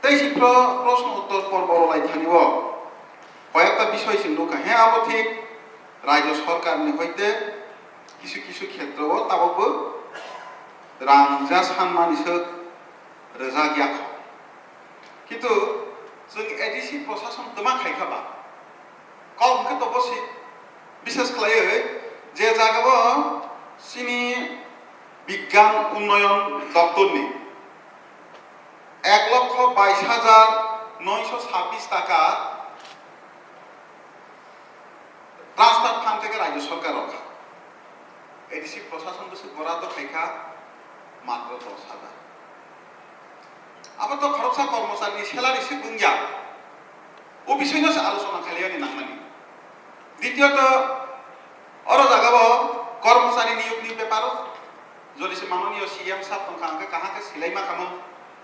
তাই প্রশ্ন উত্তর পর্ব থানিব কয়েকটা বিষয় চিন্তা হ্যাঁ আবো ঠিক রাজ্য সরকারনি হইতে কিছু কিছু ক্ষেত্র তাবো রাংজা সানমানিসो रोजा गया किन्तु जों एडिसि प्रशासन तमा खायखाबा कमके तो बसि विशेष खालायो जे जागाबो सिनि विज्ञान उन्नयन दप्तरनि 1,22,926 টাকা ट्रांसफार फांड থেকে রাজ্য সরকার রক্ষা এডিসি প্রশাসন বসে বরাদ্দ খাইখা মাত্র 10,000 আবার তো খরচা কর্মচারী স্যালারি সে গুঞ্জা ও বিষয় নিয়ে আলোচনা খালিয়ানি নাংমানি দ্বিতীয়ত অর জাগাবো কর্মচারী নিয়োগনি ব্যাপারও যদি সে মাননীয় সিএম সাহেব তংখাকে কাহাকে সিলাইমা খামো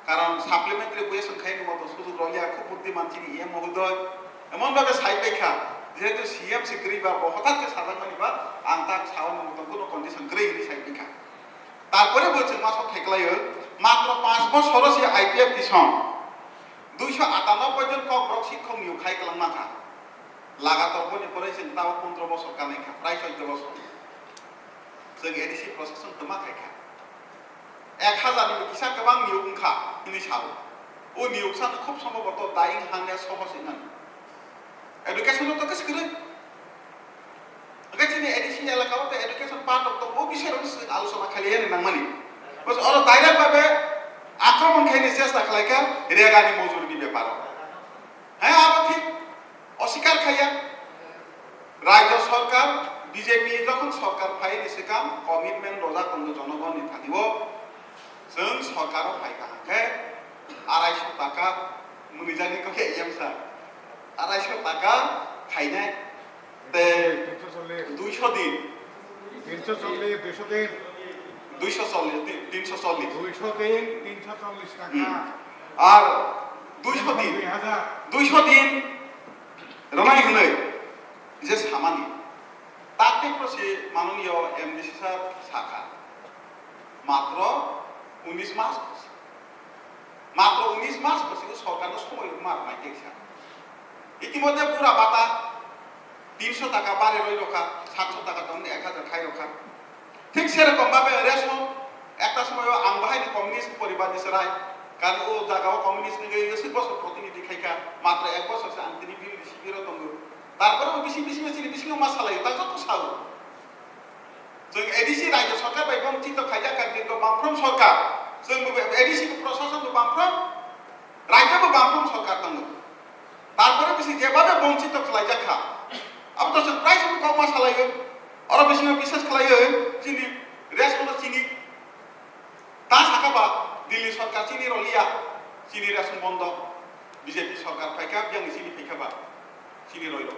কারণ সাপ্লিমেন্টারি কুয়েশন খাইনি মতো সুযোগ রলিয়া খুব বুদ্ধিমান চিনি ইয়ে মহোদয় এমনভাবে সাইপাইখা যেহেতু সিএম সে গরিবা হঠাৎ সাধারণ মানিবা আং তাক সাওয়ানোর মতো কোনো কন্ডিশন গরিবি সাইপাইখা তারপরে বলছেন মাসক ঠেকলাইও মাত্র 5 বছর সে আইপিএফ টিউশন 298 জন কক্রক শিক্ষক নিয়োগ খাই কালামাখা লাগাতার বনে পড়েছেন তাও 15 বছর কানাইখা প্রায় 14 বছর जों एडिसि प्रशासन तमा खायखा 1000 नि किसा गोबां नियोग ओंखा इनि साबो ओ नियोग सान खूब सम्भवत दाइं हांनाया सहज इनान एडुकेशन तो कस करे अगेन एडिसि एलाकाव तो एडुकेशन पार्ट ऑफ द वो विषय आलोचना खालियानि नांमानि बस और डायरेक्ट भाबे आक्रमण खाइनि चेष्टा खालायखा रेगानि मजुरनि ব্যাপার হ্যাঁ আবার ঠিক অস্বীকার খাইয়া রাজ্য সরকার বিজেপি যখন সরকার ফাইনি সিকাম কমিটমেন্ট রোজা কন্দ জনগণনি থাকিব जों সরকারও ফাইকাকে 250 টাকা মুনিজানি ককে এমসা 250 টাকা খাইনে তে 200 দিন 340 200 দিন 240 340 200 দিন 340 টাকা আর 200 দিন 200 দিন রমাই হলে যে সামানি তাতে প্রসে মাননীয় এমডিসি সাহেব শাখা মাত্র 19 মাস মাত্র 19 মাস প্রসে সরকার সময় মার নাই দেখছা ইতিমধ্যে পুরা বাতা 300 টাকা বারে রই রখা 700 টাকা তখন 1000 খাই রখা ঠিক সেরকম ভাবে রেশন একটা সময় আং বাহাইনি কমিউনিস্ট পরিবার নিসরাই কারণ ও জায়গাও কমিউনিস্ট নিয়ে 20 বছর প্রতিনিধি খাইকা মাত্র 1 বছর সে আন্তরিক বিরোধী শিবির তঙ্গ তারপরে বেশি বেশি বেশি বেশি মাস চালাই তা যত সাল जों एडिसि राज्य सरकार बाय बंचित खायजा कान्ट्रि बामफ्रोम सरकार जों एडिसि प्रशासन बामफ्रोम राज्य बामफ्रोम सरकार दङ तारपरे बेसि जेबाबे बंचित खालायजाखा अब तो जों प्राइस कम मास चालायो और बेसि विशेष खालायो चिनि रेशन चिनि ता साकाबा दिल्ली सरकार चिनि रलिया चिनि रेशन बंद बीजेपी सरकार फायका बियां चिनि फैखाबा चिनि रइलो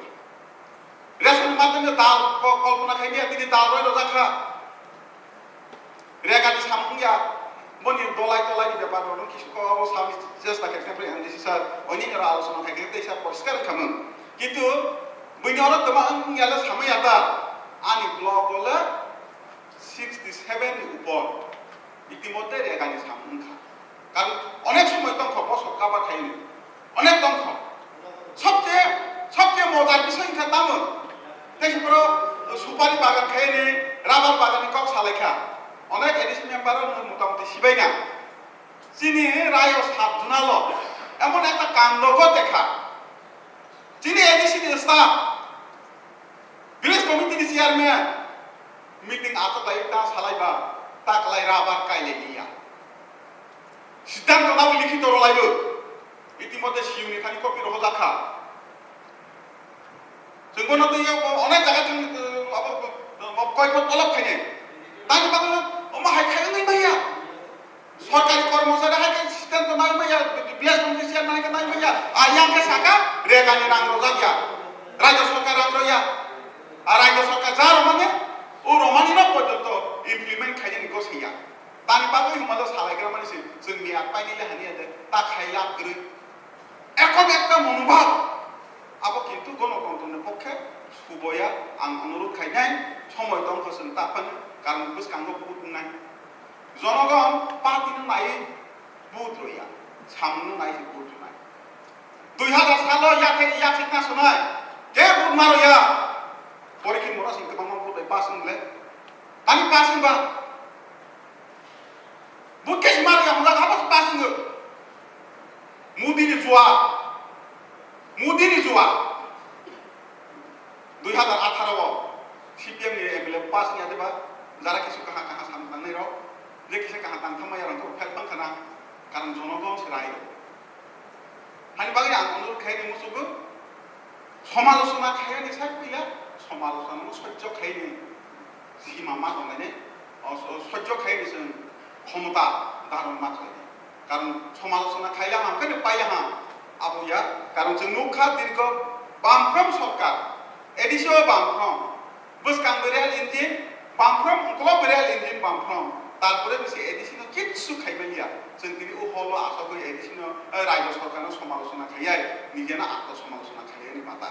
रेशन माध्यमे दाल कल्पना खाइबिया दिनै दाल रइलो जाखा रेगानि सामुंगिया मनि दलाय दलायनि ব্যাপার হলো কিছু কব সামি চেষ্টা করতে এমডিসি স্যার অনিক আলোচনা খাইতে তেসা পরিষ্কার খামু কিন্তু বইনর তমা ইয়ালা সামায়াতা আনি ব্লক বলে 67 नि উপর ইতিমধ্যে রেগানি সামুংখা কারণ অনেক সময় তখন বছর কাবা খাইনি অনেক তখন সবচেয়ে মজার বিষয় খা দামন দেখো সুপারি বাগান খাইনি রাবার বাগানে কক সালাইখা অনেক এডিসি মেম্বার মোটামুটি সিবাই না চিনি রায় সাবধানাল এমন একটা কাণ্ডক দেখা চিনি এডিসি স্টাফ ভিলেজ কমিটির চেয়ারম্যান মিটিং আতলাই তা সালাইবা তাকলাই রাবার কাইলে নিয়া সিদ্ধান্ত নাও লিখিত রলাইল ইতিমধ্যে সিউনি খানি কপি রহজাখা जों गनते अनेक जायगा कयफोर तलब खायने तानि बागै अमा हायखाय नै मैया सरकारी कर्मचारी हायखाय सिद्धांत नाय मैया बिलेज कमिटि चेयारमैन के नाय मैया आयां के साका रेगानि नांगौ जागिया राज्य सरकार आंग्रया আর রাজ্য সরকার যা রমানে ও রমানি না পর্যন্ত ইমপ্লিমেন্ট খাইনে নিকো সেইয়া তানি বাগৈ হিমালয় সালাইগ্রা মানিছে जोंनि आपायनि हानिया তা খাইলা গরি এখন একটা মনোভাব আবো কিন্তু গণতন্ত্রের পক্ষে সুবয়া আং অনুরোধ খাইনাই সময় দং হসেন তাপান কারণ বুঝকাঙ্গ বহুত নাই জনগণ পার্টিনো নাই বহুত রইয়া সামনে নাই সে বুট নাই 2000 সাল ইয়া ঠিক না শোনায় কে বুট মারো ইয়া পরীক্ষা মোরা সিংকে বামন বুট পাস হলে আমি পাস হবা বুট কেস মারো ইয়া মোরা আবার পাস হলো মুদিনি জুয়া 2018 সিপিএম ni এমএলএ পাস নিয়া দেবা যারা কিছু কাহা কাহা সামনে রাও যে কিছু কাহা তান থামাই আর তো ফেল পাখানা কারণ জনগণ সেরাই হানি বাকি আং অনুরোধ খাইনি মুসুগো সমালোচনা খাইনি সাই কইলা সমালোচনা সহ্য খাইনি সীমা মা দনে সহ্য খাইনি जों ক্ষমতা ধারণ মা খাইনি কারণ সমালোচনা খাইলা আমাকে পাইলা হা আবুয়া কারণ जों नुखा दीर्घ बामफ्रोम सरकार एडिसो बामफ्रोम बसकां बेरेल इन्जिन बामफ्रोम ग्लोब बेरेल इन्जिन बामफ्रोम তারপরে বেশি এডিশনাল কিছু খাইবাইয়া जों दिनै हलो आशा करी एडिशनाल রাজ্য সরকারের সমালোচনা খাইয়াই নিজে না আত্মসমালোচনা খাইয়ানি মাতা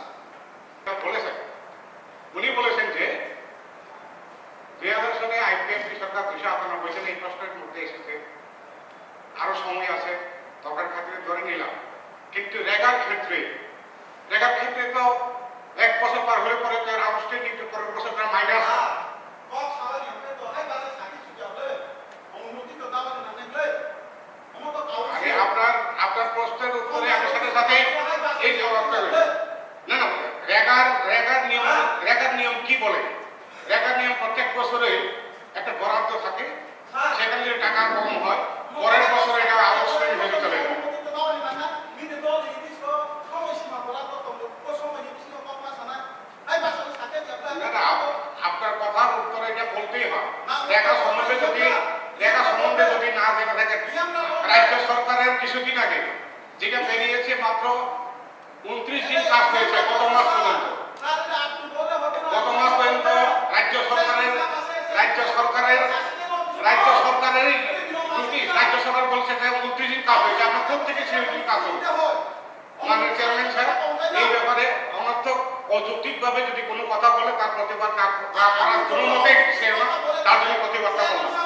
বলেছেন উনি বলেছেন যে 2000 সালে আইপিএফটি সরকার 298 সালে এই প্রশ্নের মধ্যে এসেছে আরো সময় আছে তখন খাতিরে ধরে নিলাম কিন্তু রেগার ক্ষেত্রে তো এক বছর পার হলে পরে তার আউটস্ট্যান্ডিং একটু পরের বছর তার মাইনাস আগে আপনার প্রশ্নের উত্তরে আমি সাথে সাথে এই জবাবটা রয়েছে না রেগার নিয়ম কি বলে রেগার নিয়ম প্রত্যেক বছরে একটা বরাদ্দ থাকে সেখানে যদি টাকা কম হয় পরের বছর এটা আউটস্ট্যান্ডিং হয়ে চলে যায় আপনার কথার উত্তরে এটা বলতেই হয় রেগা সম্বন্ধে যদি না জেনে থাকেন রাজ্য সরকারের কিছুদিন আগে যেটা বেরিয়েছে মাত্র 29 দিন কাজ হয়েছে গত মাস পর্যন্ত রাজ্য সরকার বলছে যে 29 দিন কাজ হয়েছে আপনার প্রত্যেকে 6 দিন কাজ হয়েছে মানে চেয়ারম্যান স্যার এই ব্যাপারে অনর্থক অযৌক্তিকভাবে যদি কোনো কথা বলে তার প্রতিবাদ না করার কোনো মতেই সে তার জন্য প্রতিবাদটা করলাম